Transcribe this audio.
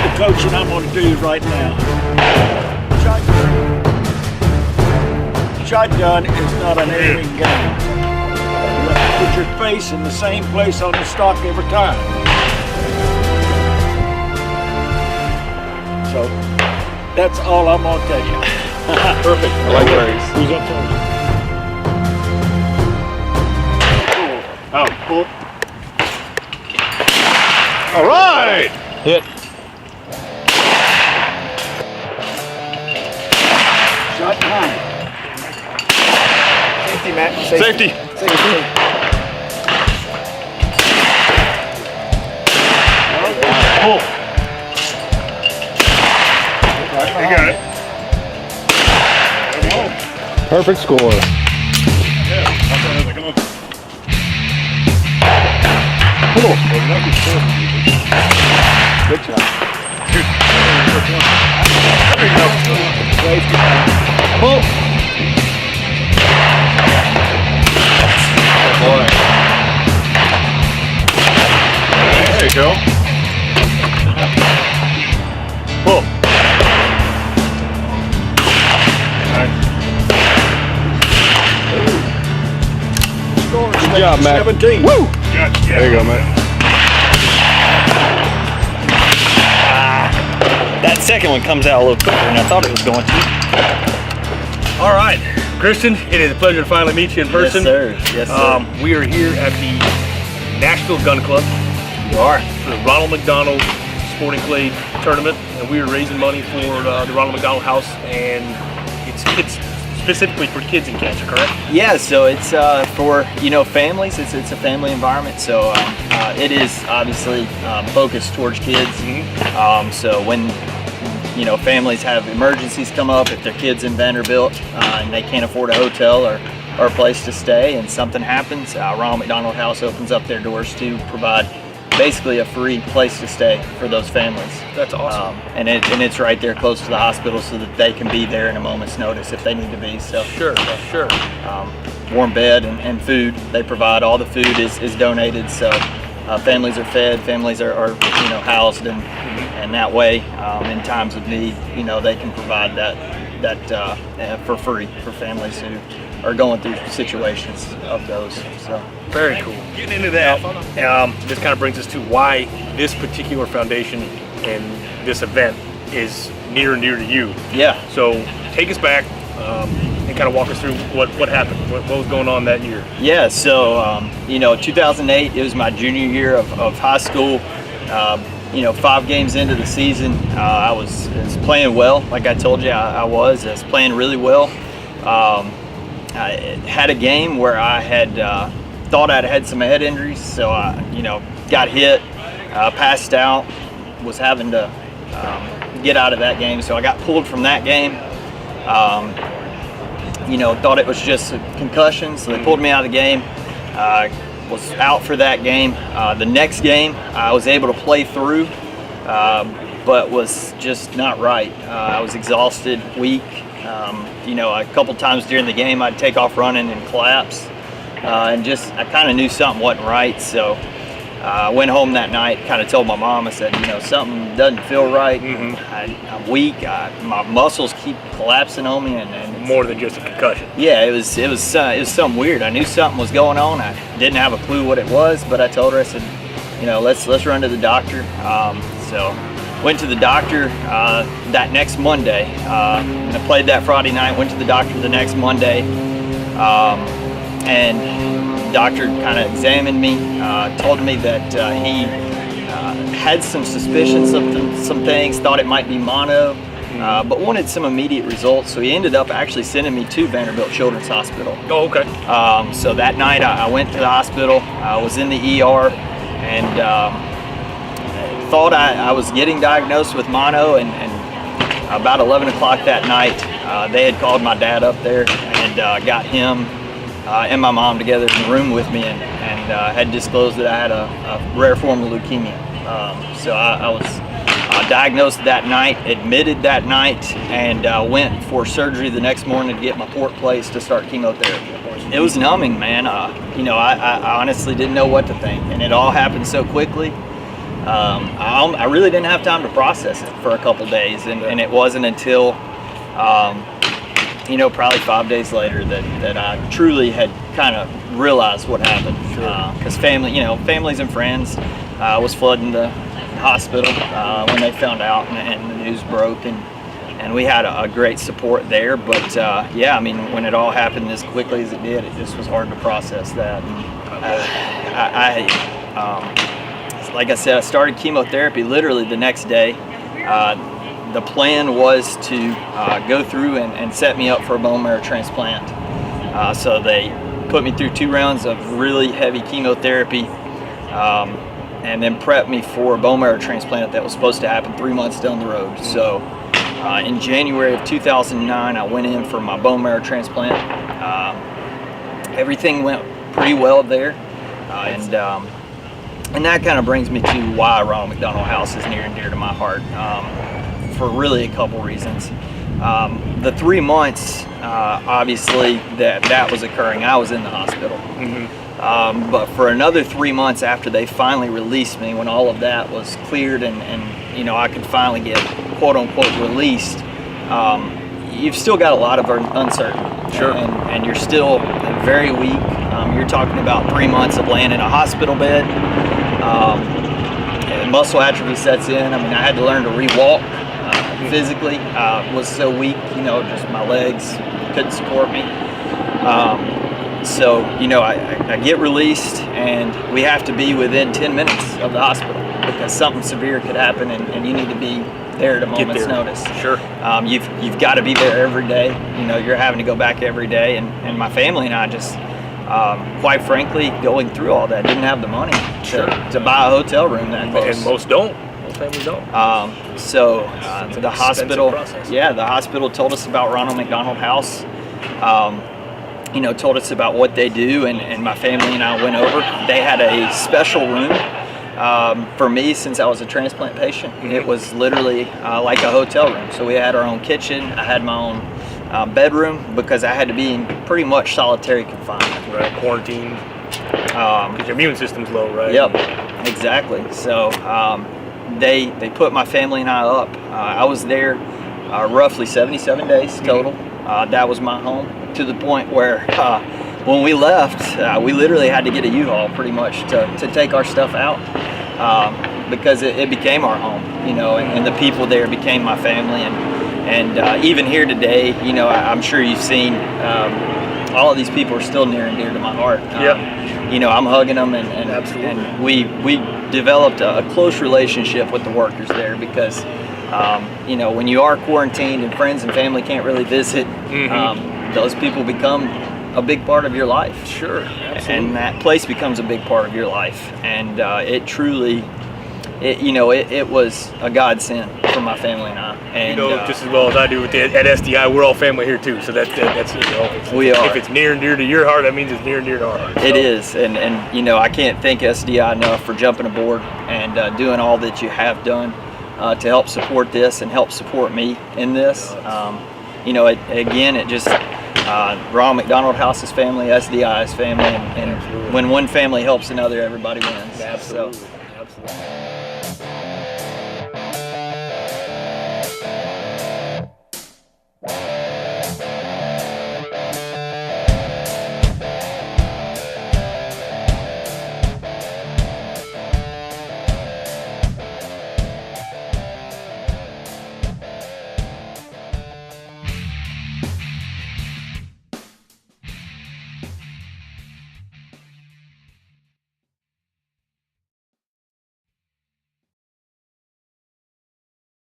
the coaching I'm going to do right now. Shotgun is not an aiming game. You have to put your face in the same place on the stock every time. So that's all I'm going to tell you. Perfect. I like it. Who's up first? Oh, cool. All right. Hit. Shot behind. Safety, Matt. Safety. Pull. You got it. Perfect score. Yeah. Come on. Good job. There you go. Pull. Oh boy. There you go. Pull. Good job, Matt. 17. Woo! Yeah. There you go, man. That second one comes out a little quicker than I thought it was going to. All right, Kristen, it is a pleasure to finally meet you in person. Yes, sir. Yes, sir. We are here at the Nashville Gun Club. You are. For the Ronald McDonald Sporting Clay Tournament, and we are raising money for the Ronald McDonald House, and it's specifically for kids in cancer, correct? Yeah, so it's for families. It's a family environment, so it is obviously focused towards kids. Mm-hmm. So when families have emergencies come up, if their kid's in Vanderbilt and they can't afford a hotel or a place to stay, and something happens, Ronald McDonald House opens up their doors to provide basically a free place to stay for those families. That's awesome. And it's right there close to the hospital, so that they can be there in a moment's notice if they need to be. So Sure. warm bed and food they provide. All the food is donated, so families are fed, families are housed, and that way in times of need they can provide that for free for families who are going through situations of those. So Very cool. Getting into that, this kind of brings us to why this particular foundation and this event is near and dear to you. yeah. So take us back and kind of walk us through what happened, what was going on that year. Yeah, so 2008, it was my junior year of high school. 5 games into the season, I was playing well. Like I told you, I was playing really well. I had a game where I had thought I'd had some head injuries, so I got hit, passed out, was having to get out of that game, so I got pulled from that game. Thought it was just a concussion, so they pulled me out of the game. Was out for that game. The next game I was able to play through, but was just not right. I was exhausted, weak. A couple times during the game I'd take off running and collapse, and I kind of knew something wasn't right. So I went home that night, kind of told my mom. I said, something doesn't feel right. Mm-hmm. I'm weak. My muscles keep collapsing on me, and it's More than just a concussion. yeah, it was something weird. I knew something was going on. I didn't have a clue what it was, but I told her, I said, let's run to the doctor. So went to the doctor that next Monday. And I played that Friday night. Went to the doctor the next Monday, and the doctor kind of examined me. Told me that he had some suspicions of some things. Thought it might be mono. But wanted some immediate results, so he ended up actually sending me to Vanderbilt Children's Hospital. Oh, okay. So that night I went to the hospital, I was in the ER, and thought I was getting diagnosed with mono, and about 11 o'clock that night, they had called my dad up there and got him and my mom together in the room with me, and had disclosed that I had a rare form of leukemia. So I was diagnosed that night, admitted that night, and went for surgery the next morning to get my port placed to start chemotherapy. It was numbing, man. I honestly didn't know what to think, and it all happened so quickly. I really didn't have time to process it for a couple days, and it wasn't until probably 5 days later that I truly had kind of realized what happened. Because families and friends was flooding the hospital when they found out and the news broke, and we had a great support there. But when it all happened as quickly as it did, it just was hard to process that. And like I said, I started chemotherapy literally the next day. The plan was to go through and set me up for a bone marrow transplant. So they put me through 2 rounds of really heavy chemotherapy, and then prepped me for a bone marrow transplant that was supposed to happen 3 months down the road. So in January of 2009, I went in for my bone marrow transplant. Everything went pretty well there, and that kind of brings me to why Ronald McDonald House is near and dear to my heart, for really a couple reasons. The 3 months, obviously, that was occurring, I was in the hospital. But for another 3 months after they finally released me, when all of that was cleared and I could finally get quote unquote released, you've still got a lot of uncertainty. Sure. And you're still very weak. You're talking about 3 months of laying in a hospital bed. And muscle atrophy sets in. I had to learn to re-walk. Physically, was so weak, just my legs couldn't support me. So I get released, and we have to be within 10 minutes of the hospital because something severe could happen, and you need to be there at a moment's notice. Sure. You've got to be there every day. You're having to go back every day, and my family and I just, quite frankly, going through all that, didn't have the money to buy a hotel room that close. And most don't. Most families don't. The hospital, process. the hospital told us about Ronald McDonald House. Told us about what they do, and my family and I went over. They had a special room for me since I was a transplant patient. It was literally like a hotel room. So we had our own kitchen. I had my own bedroom because I had to be in pretty much solitary confinement. Right, quarantine. Because your immune system's low, right? Yep, exactly. So they put my family and I up. I was there roughly 77 days total. That was my home, to the point where when we left, we literally had to get a U-Haul pretty much to take our stuff out, because it became our home, and the people there became my family. And even here today, I'm sure you've seen, all of these people are still near and dear to my heart. I'm hugging them, and we developed a close relationship with the workers there because, when you are quarantined and friends and family can't really visit, those people become a big part of your life. Sure, absolutely. And that place becomes a big part of your life. And it truly, it was a godsend for my family and I. And just as well as I do at SDI, we're all family here too. So that's we are. If it's near and dear to your heart, that means it's near and dear to our heart. It is, and I can't thank SDI enough for jumping aboard and doing all that you have done to help support this and help support me in this. It just Ronald McDonald House's family, SDI's family, and when one family helps another, everybody wins. Absolutely. So. Absolutely.